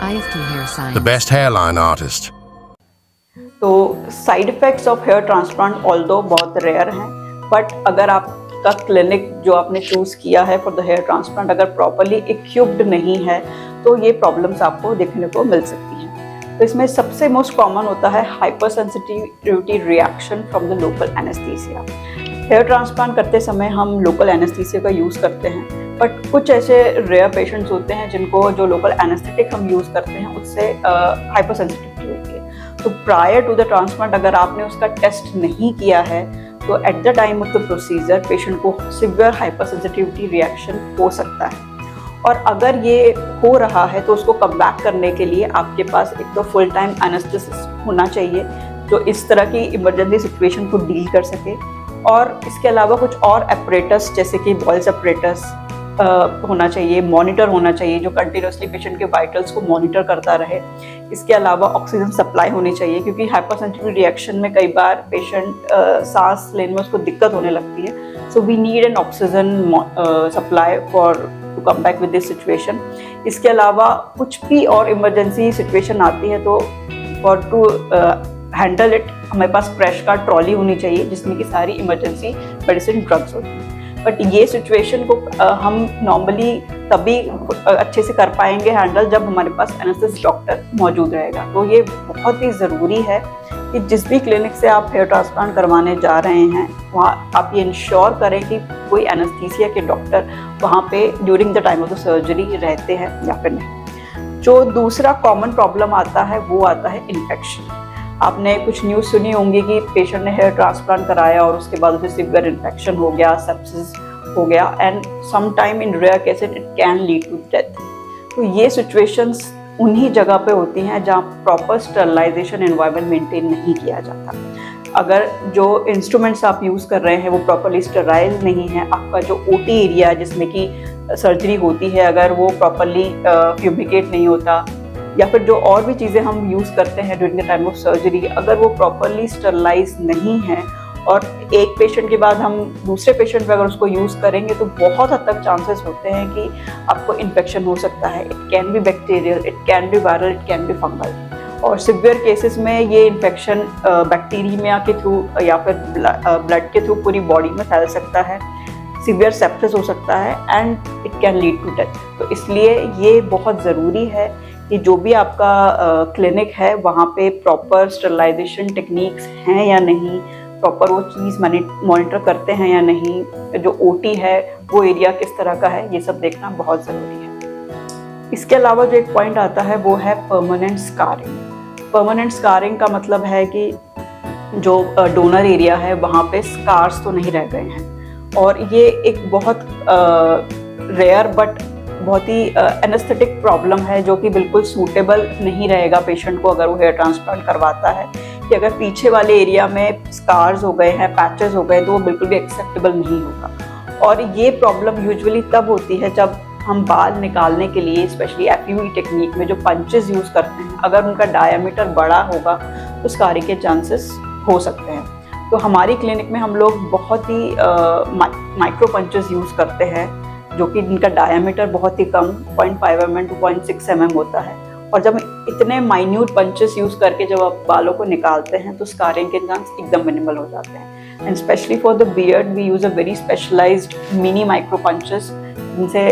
IFT Hair Science. the best hairline artist. तो side effects of hair transplant although बहुत rare हैं, but अगर आपका क्लिनिक जो आपने चूज़ किया है फॉर द हेयर ट्रांसप्लांट अगर प्रॉपरली इक्विप्ड नहीं है तो ये प्रॉब्लम्स आपको देखने को मिल सकती हैं। तो इसमें सबसे मोस्ट कॉमन होता है hypersensitivity reaction from the local anaesthesia. Hair transplant करते समय हम लोकल एनेस्थीसिया का यूज़ करते हैं, बट कुछ ऐसे रेयर पेशेंट्स होते हैं जिनको जो लोकल एनेस्थेटिक हम यूज़ करते हैं उससे हाइपर सेंसिटिविटी होती है। तो प्रायर टू द ट्रांसप्लांट अगर आपने उसका टेस्ट नहीं किया है तो at the time of the procedure patient को सिवियर हाइपर सेंसिटिविटी रिएक्शन हो सकता है। और अगर ये हो रहा है तो उसको कम बैक करने के लिए आपके पास एक तो फुल टाइम एनेस्थेसिस्ट होना चाहिए जो इस तरह की इमरजेंसी सिचुएशन को डील कर सके। और इसके अलावा कुछ और अपरेटस जैसे कि बॉल्स अपरेटस होना चाहिए, मॉनिटर होना चाहिए जो कंटिन्यूसली पेशेंट के वाइटल्स को मॉनिटर करता रहे। इसके अलावा ऑक्सीजन सप्लाई होनी चाहिए क्योंकि हाइपरसेंसिटिविटी रिएक्शन में कई बार पेशेंट सांस लेने में उसको दिक्कत होने लगती है। So we need an oxygen supply for to come back with this situation. इसके अलावा कुछ भी और इमरजेंसी सिचुएशन आती है तो फॉर टू हैंडल इट हमारे पास क्रैश कार्ड ट्रॉली होनी चाहिए जिसमें कि सारी इमरजेंसी मेडिसिन ड्रग्स होती हैं। बट ये सिचुएशन को हम नॉर्मली तभी अच्छे से कर पाएंगे हैंडल जब हमारे पास एनेस्थेसिस्ट डॉक्टर मौजूद रहेगा। तो ये बहुत ही ज़रूरी है कि जिस भी क्लिनिक से आप हेयर ट्रांसप्लांट करवाने जा रहे हैं वहाँ आप ये इंश्योर करें कि कोई एनेस्थीसिया के डॉक्टर वहाँ पे during the time of the surgery रहते हैं या फिर नहीं। जो दूसरा कॉमन प्रॉब्लम आता है वो आता है इन्फेक्शन। आपने कुछ न्यूज़ सुनी होंगी कि पेशेंट ने हेयर ट्रांसप्लांट कराया और उसके बाद उसे सीवियर इन्फेक्शन हो गया, सेप्सिस हो गया and some time in rare cases it can lead to death. तो ये सिचुएशंस उन्हीं जगह पे होती हैं जहाँ प्रॉपर स्टरलाइजेशन एनवायरनमेंट मेंटेन नहीं किया जाता। अगर जो इंस्ट्रूमेंट्स आप यूज़ कर रहे हैं वो प्रॉपरली स्टराइल नहीं है, आपका जो ओटी एरिया जिसमें कि सर्जरी होती है अगर वो प्रॉपरली फ्यूमिगेट नहीं होता, या फिर जो और भी चीज़ें हम यूज़ करते हैं during the time of surgery अगर वो प्रॉपरली स्टरलाइज नहीं है और एक पेशेंट के बाद हम दूसरे पेशेंट पे अगर उसको यूज़ करेंगे तो बहुत हद तक चांसेस होते हैं कि आपको इन्फेक्शन हो सकता है। It can be bacterial, it can be viral, it can be fungal. और सिवियर केसेस में ये इन्फेक्शन बैक्टीरिया के थ्रू या फिर ब्लड के थ्रू पूरी बॉडी में फैल सकता है, सिवियर सेप्सिस हो सकता है and it can lead to death. तो इसलिए ये बहुत ज़रूरी है कि जो भी आपका क्लिनिक है वहाँ पे प्रॉपर स्टरलाइजेशन टेक्निक्स हैं या नहीं, प्रॉपर वो चीज़ मॉनिटर करते हैं या नहीं, जो ओटी है वो एरिया किस तरह का है, ये सब देखना बहुत ज़रूरी है। इसके अलावा जो एक पॉइंट आता है वो है परमानेंट स्कारिंग। परमानेंट स्कारिंग का मतलब है कि जो डोनर एरिया है वहाँ पे स्कार्स तो नहीं रह गए हैं। और ये एक बहुत रेयर बट बहुत ही एनेस्थेटिक प्रॉब्लम है जो कि बिल्कुल सूटेबल नहीं रहेगा पेशेंट को अगर वो हेयर ट्रांसप्लांट करवाता है कि अगर पीछे वाले एरिया में स्कार्स हो गए हैं, पैचेस हो गए तो वो बिल्कुल भी एक्सेप्टेबल नहीं होगा। और ये प्रॉब्लम यूजुअली तब होती है जब हम बाल निकालने के लिए स्पेशली एफयूई टेक्निक में जो पंचेस यूज़ करते हैं अगर उनका डायमीटर बड़ा होगा तो स्कारिंग के चांसेस हो सकते हैं। तो हमारी क्लिनिक में हम लोग बहुत ही माइक्रो पंचेस यूज़ करते हैं जो कि इनका डायमीटर बहुत ही कम 0.5 mm to 0.6 mm होता है। और जब इतने माइन्यूट पंचेस यूज़ करके जब आप बालों को निकालते हैं तो स्कारिंग के चांस एकदम मिनिमल हो जाते हैं। And specially for the beard we use a very specialised mini micro punches जिनसे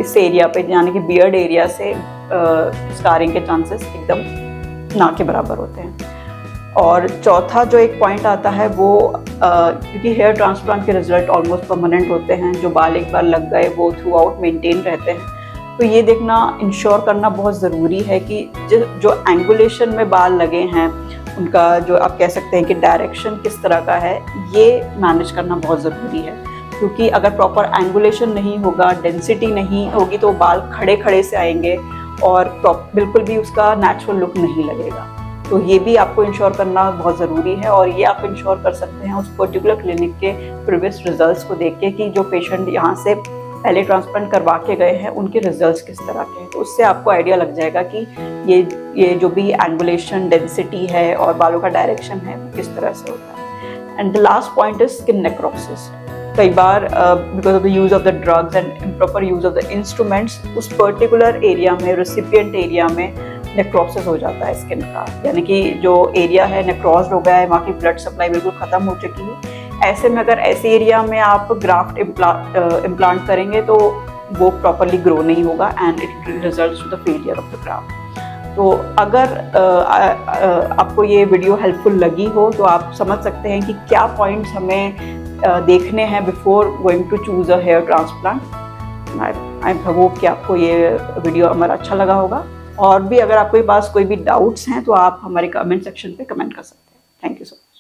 इस एरिया पे यानी कि बियर्ड एरिया से स्कारिंग के चांसेस एकदम ना के बराबर होते हैं। और चौथा जो एक पॉइंट आता है वो क्योंकि हेयर ट्रांसप्लांट के रिजल्ट ऑलमोस्ट परमानेंट होते हैं, जो बाल एक बार लग गए वो थ्रू आउट मेंटेन रहते हैं। तो ये देखना इंश्योर करना बहुत ज़रूरी है कि जो एंगुलेशन में बाल लगे हैं उनका जो आप कह सकते हैं कि डायरेक्शन किस तरह का है ये मैनेज करना बहुत ज़रूरी है। क्योंकि अगर प्रॉपर एंगुलेशन नहीं होगा, डेंसिटी नहीं होगी तो बाल खड़े खड़े से आएंगे और बिल्कुल भी उसका नेचुरल लुक नहीं लगेगा। तो ये भी आपको इंश्योर करना बहुत ज़रूरी है और ये आप इंश्योर कर सकते हैं उस पर्टिकुलर क्लिनिक के प्रीवियस रिजल्ट्स को देख के कि जो पेशेंट यहाँ से पहले ट्रांसप्लांट करवा के गए हैं उनके रिजल्ट्स किस तरह के हैं। तो उससे आपको आइडिया लग जाएगा कि ये जो भी एंगुलेशन डेंसिटी है और बालों का डायरेक्शन है वो किस तरह से होता है। And the last point is skin necrosis. कई बार because of the use of the drugs and improper use of the instruments उस पर्टिकुलर एरिया में, रेसिपिएंट एरिया में नेक्रोसिस हो जाता है स्किन का, यानी कि जो एरिया है नेक्रोज हो गया है, वहाँ की ब्लड सप्लाई बिल्कुल ख़त्म हो चुकी है। ऐसे में अगर ऐसे एरिया में आप ग्राफ्ट इम्प्लांट करेंगे तो वो प्रॉपरली ग्रो नहीं होगा and it results to the failure of the graft. तो अगर आपको ये वीडियो हेल्पफुल लगी हो तो आप समझ सकते हैं कि क्या पॉइंट्स हमें देखने हैं before going to choose a hair transplant. I hope कि आपको ये वीडियो हमारा अच्छा लगा होगा, और भी अगर आपके पास कोई भी डाउट्स हैं तो आप हमारे कमेंट सेक्शन पे कमेंट कर सकते हैं। Thank you so much.